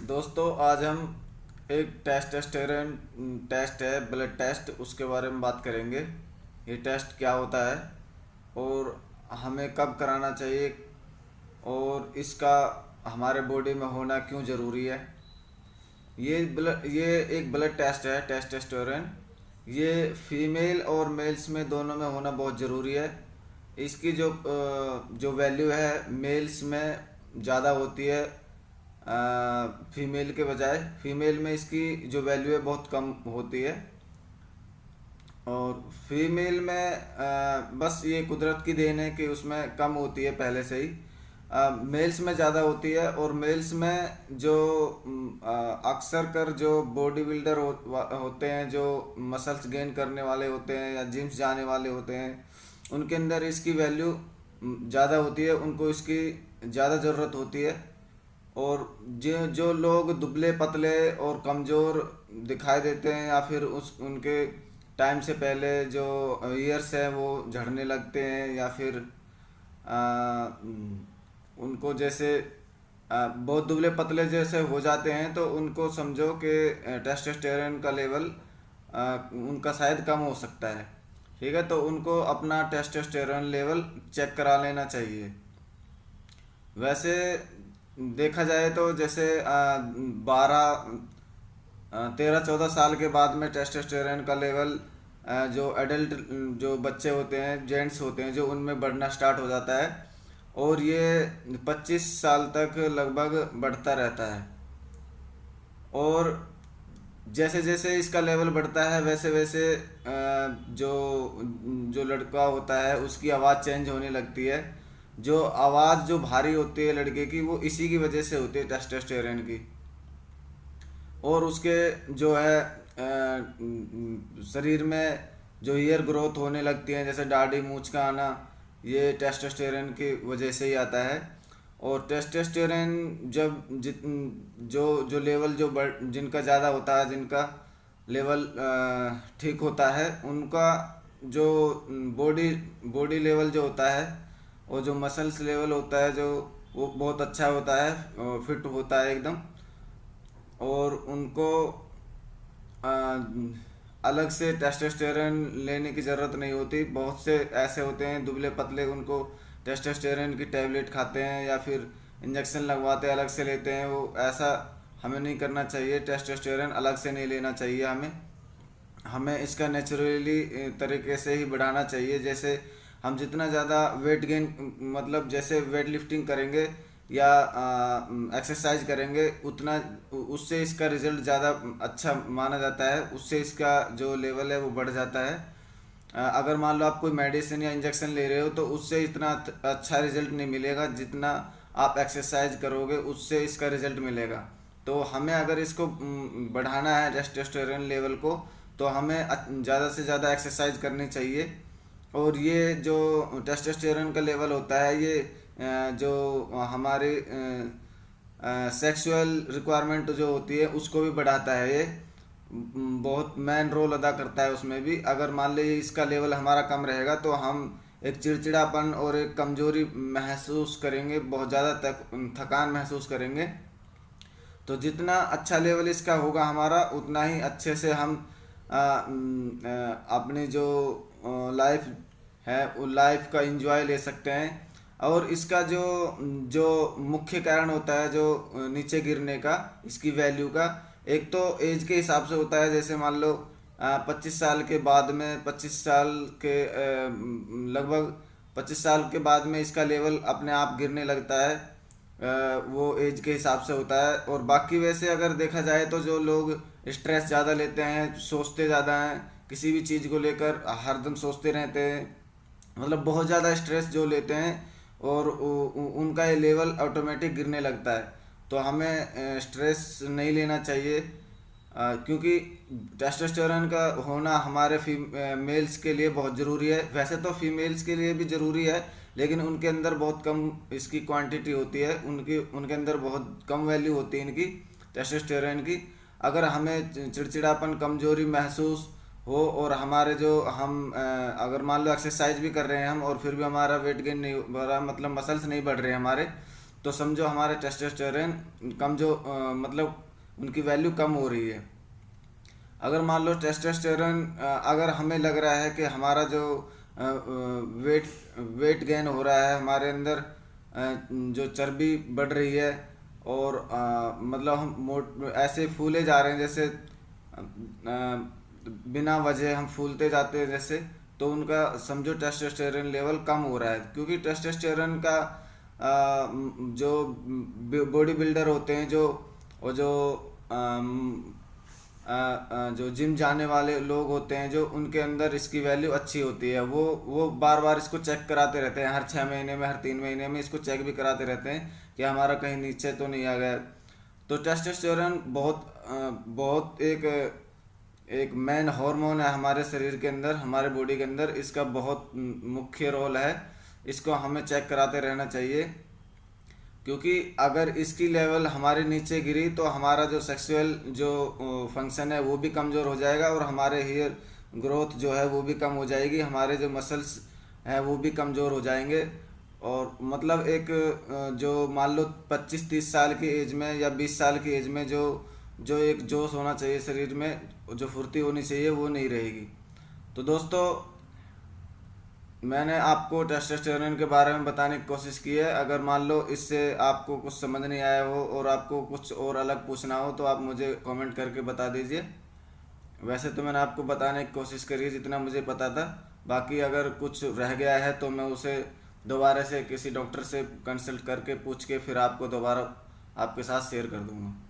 दोस्तों आज हम एक टेस्टोस्टेरोन टेस्ट है, ब्लड टेस्ट, उसके बारे में बात करेंगे। ये टेस्ट क्या होता है और हमें कब कराना चाहिए और इसका हमारे बॉडी में होना क्यों ज़रूरी है। ये एक ब्लड टेस्ट है, टेस्टोस्टेरोन। ये फीमेल और मेल्स में दोनों में होना बहुत ज़रूरी है। इसकी जो वैल्यू है मेल्स में ज़्यादा होती है फीमेल के बजाय। फीमेल में इसकी जो वैल्यू है बहुत कम होती है। और फीमेल में बस ये कुदरत की देन है कि उसमें कम होती है पहले से ही। मेल्स में ज़्यादा होती है। और मेल्स में जो अक्सर कर जो बॉडी बिल्डर होते हैं, जो मसल्स गेन करने वाले होते हैं या जिम्स जाने वाले होते हैं, उनके अंदर इसकी वैल्यू ज़्यादा होती है, उनको इसकी ज़्यादा ज़रूरत होती है। और जो जो लोग दुबले पतले और कमज़ोर दिखाई देते हैं या फिर उस उनके टाइम से पहले जो ईयर्स है वो झड़ने लगते हैं या फिर आ, उनको जैसे बहुत दुबले पतले जैसे हो जाते हैं, तो उनको समझो कि टेस्टोस्टेरोन का लेवल उनका शायद कम हो सकता है। ठीक है, तो उनको अपना टेस्टोस्टेरोन लेवल चेक करा लेना चाहिए। वैसे देखा जाए तो जैसे 13-14 साल के बाद में टेस्टोस्टेरोन का लेवल जो एडल्ट जो बच्चे होते हैं, जेंट्स होते हैं, जो उनमें बढ़ना स्टार्ट हो जाता है। और ये 25 साल तक लगभग बढ़ता रहता है। और जैसे जैसे इसका लेवल बढ़ता है वैसे वैसे जो जो लड़का होता है उसकी आवाज़ चेंज होने लगती है। जो आवाज़ जो भारी होती है लड़के की, वो इसी की वजह से होती है, टेस्टोस्टेरोन की। और उसके जो है शरीर में जो हेयर ग्रोथ होने लगती है, जैसे दाढ़ी मूंछ का आना, ये टेस्टोस्टेरोन की वजह से ही आता है। और टेस्टोस्टेरोन जब जित जो जो लेवल जो बढ़ जिनका ज़्यादा होता है, जिनका लेवल ठीक होता है, उनका जो बॉडी बॉडी लेवल जो होता है और जो मसल्स लेवल होता है, जो वो बहुत अच्छा होता है, फिट होता है एकदम। और उनको आ, अलग से टेस्टोस्टेरोन लेने की ज़रूरत नहीं होती। बहुत से ऐसे होते हैं दुबले पतले, उनको टेस्टोस्टेरोन की टेबलेट खाते हैं या फिर इंजेक्शन लगवाते अलग से लेते हैं। वो ऐसा हमें नहीं करना चाहिए। टेस्टोस्टेरोन अलग से नहीं लेना चाहिए हमें। हमें इसका नेचुरली तरीके से ही बढ़ाना चाहिए। जैसे हम जितना ज़्यादा वेट गेन, मतलब जैसे वेट लिफ्टिंग करेंगे या एक्सरसाइज करेंगे, उतना उससे इसका रिजल्ट ज़्यादा अच्छा माना जाता है, उससे इसका जो लेवल है वो बढ़ जाता है। अगर मान लो आप कोई मेडिसिन या इंजेक्शन ले रहे हो तो उससे इतना अच्छा रिजल्ट नहीं मिलेगा, जितना आप एक्सरसाइज करोगे उससे इसका रिजल्ट मिलेगा। तो हमें अगर इसको बढ़ाना है टेस्टोस्टेरोन लेवल को, तो हमें ज़्यादा से ज़्यादा एक्सरसाइज करनी चाहिए। और ये जो टेस्टोस्टेरोन का लेवल होता है, ये जो हमारी सेक्सुअल रिक्वायरमेंट जो होती है उसको भी बढ़ाता है। ये बहुत मेन रोल अदा करता है उसमें भी। अगर मान लीजिए इसका लेवल हमारा कम रहेगा तो हम एक चिड़चिड़ापन और एक कमजोरी महसूस करेंगे, बहुत ज़्यादा थकान महसूस करेंगे। तो जितना अच्छा लेवल इसका होगा हमारा, उतना ही अच्छे से हम अपनी जो लाइफ है वो लाइफ का एंजॉय ले सकते हैं। और इसका जो जो मुख्य कारण होता है जो नीचे गिरने का, इसकी वैल्यू का, एक तो एज के हिसाब से होता है। जैसे मान लो 25 साल के बाद में, 25 साल के लगभग 25 साल के बाद में इसका लेवल अपने आप गिरने लगता है। वो एज के हिसाब से होता है। और बाकी वैसे अगर देखा जाए तो जो लोग स्ट्रेस ज़्यादा लेते हैं, सोचते ज़्यादा हैं, किसी भी चीज़ को लेकर हरदम सोचते रहते हैं, मतलब बहुत ज़्यादा स्ट्रेस जो लेते हैं, और उनका ये लेवल ऑटोमेटिक गिरने लगता है। तो हमें स्ट्रेस नहीं लेना चाहिए, क्योंकि टेस्टोस्टेरोन का होना हमारे मेल्स के लिए बहुत ज़रूरी है। वैसे तो फीमेल्स के लिए भी ज़रूरी है, लेकिन उनके अंदर बहुत कम इसकी क्वांटिटी होती है, उनकी उनके अंदर बहुत कम वैल्यू होती है इनकी, टेस्टोस्टेरोन की। अगर हमें चिड़चिड़ापन, कमजोरी महसूस हो, और हमारे जो हम अगर मान लो एक्सरसाइज भी कर रहे हैं हम और फिर भी हमारा वेट गेन नहीं बढ़ रहा, मतलब मसल्स नहीं बढ़ रहे हमारे, तो समझो हमारे टेस्टोस्टेरोन कम जो मतलब उनकी वैल्यू कम हो रही है। अगर मान लो टेस्टोस्टेरोन अगर हमें लग रहा है कि हमारा जो वेट वेट गेन हो रहा है, हमारे अंदर जो चर्बी बढ़ रही है और मतलब हम ऐसे फूले जा रहे हैं जैसे बिना वजह हम फूलते जाते हैं जैसे, तो उनका समझो टेस्टोस्टेरोन लेवल कम हो रहा है। क्योंकि टेस्टोस्टेरोन का जो बॉडी बिल्डर होते हैं जो और जो जो जिम जाने वाले लोग होते हैं जो, उनके अंदर इसकी वैल्यू अच्छी होती है। वो बार बार इसको चेक कराते रहते हैं, हर 6 महीने में, हर 3 महीने में इसको चेक भी कराते रहते हैं कि हमारा कहीं नीचे तो नहीं आ गया। तो टेस्टोस्टेरोन बहुत एक एक मेन हार्मोन है हमारे शरीर के अंदर, हमारे बॉडी के अंदर। इसका बहुत मुख्य रोल है, इसको हमें चेक कराते रहना चाहिए। क्योंकि अगर इसकी लेवल हमारे नीचे गिरी तो हमारा जो सेक्सुअल जो फंक्शन है वो भी कमज़ोर हो जाएगा, और हमारे हेयर ग्रोथ जो है वो भी कम हो जाएगी, हमारे जो मसल्स हैं वो भी कमज़ोर हो जाएंगे। और मतलब एक जो मान लो 25-30 साल की एज में या 20 साल की एज में जो जो एक जोश होना चाहिए शरीर में, जो फुर्ती होनी चाहिए, वो नहीं रहेगी। तो दोस्तों, मैंने आपको टेस्टोस्टेरोन के बारे में बताने की कोशिश की है। अगर मान लो इससे आपको कुछ समझ नहीं आया हो और आपको कुछ और अलग पूछना हो तो आप मुझे कमेंट करके बता दीजिए। वैसे तो मैंने आपको बताने की कोशिश करी है जितना मुझे पता था। बाकी अगर कुछ रह गया है तो मैं उसे दोबारा से किसी डॉक्टर से कंसल्ट करके पूछ के फिर आपको दोबारा आपके साथ शेयर कर दूंगा।